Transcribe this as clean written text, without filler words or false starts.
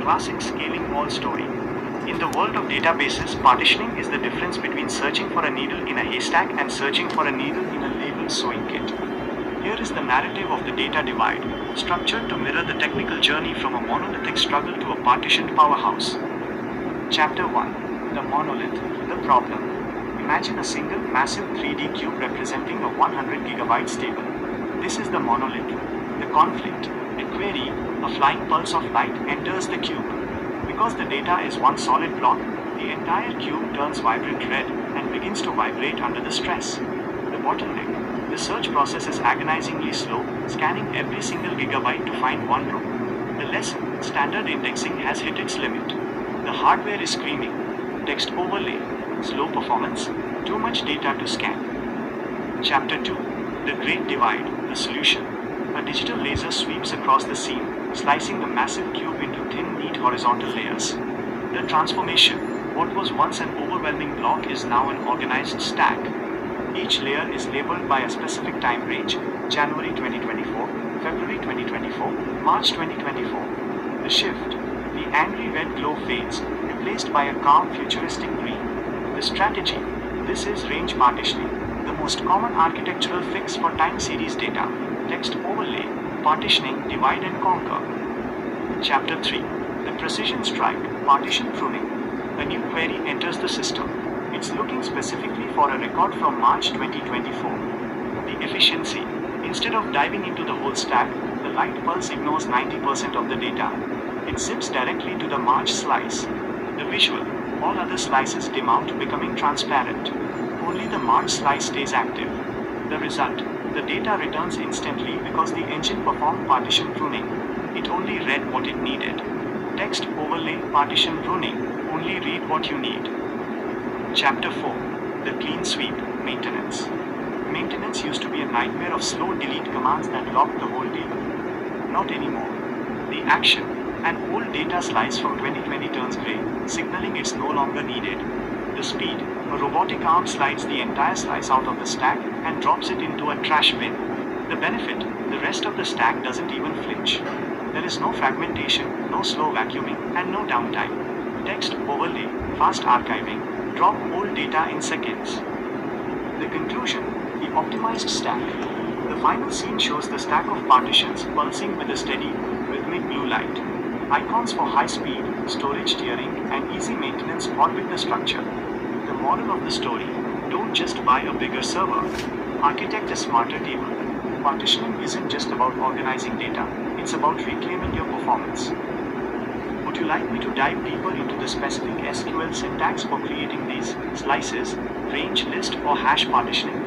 classic scaling wall story. In the world of databases, partitioning is the difference between searching for a needle in a haystack and searching for a needle in a labeled sewing kit. Here is the narrative of the data divide, structured to mirror the technical journey from a monolithic struggle to a partitioned powerhouse. Chapter 1. The monolith, the problem. Imagine a single massive 3D cube representing a 100 gigabytes table. This is the monolith. The conflict, a query, a flying pulse of light enters the cube. Because the data is one solid block, the entire cube turns vibrant red and begins to vibrate under the stress. The bottleneck. The search process is agonizingly slow, scanning every single gigabyte to find one row. The lesson, standard indexing has hit its limit. The hardware is screaming. Text overlay, slow performance, too much data to scan. Chapter 2. The Great Divide, the solution. A digital laser sweeps across the seam, slicing the massive cube into thin, neat horizontal layers. The transformation, what was once an overwhelming block is now an organized stack. Each layer is labeled by a specific time range, January 2024, February 2024, March 2024. The shift, the angry red glow fades, replaced by a calm futuristic green. The strategy, this is range partitioning, the most common architectural fix for time series data. Text overlay, partitioning, divide and conquer. Chapter 3. The precision strike, partition pruning. A new query enters the system. It's looking specifically for a record from March 2024. The efficiency. Instead of diving into the whole stack, the light pulse ignores 90% of the data. It zips directly to the March slice. The visual. All other slices dim out, becoming transparent. Only the March slice stays active. The result. The data returns instantly because the engine performed partition pruning. It only read what it needed. Text overlay, partition pruning. Only read what you need. Chapter 4. The Clean Sweep, Maintenance. Maintenance used to be a nightmare of slow delete commands that locked the whole table. Not anymore. The action, an old data slice from 2020 turns grey, signaling it's no longer needed. The speed, a robotic arm slides the entire slice out of the stack and drops it into a trash bin. The benefit, the rest of the stack doesn't even flinch. There is no fragmentation, no slow vacuuming, and no downtime. Text overlay, fast archiving. Drop old data in seconds. The conclusion, the optimized stack. The final scene shows the stack of partitions pulsing with a steady, rhythmic blue light. Icons for high speed, storage tiering, and easy maintenance orbit the structure. The moral of the story, don't just buy a bigger server. Architect a smarter table. Partitioning isn't just about organizing data, it's about reclaiming your performance. Would you like me to dive deeper into the specific SQL syntax for creating these slices, range list, or hash partitioning?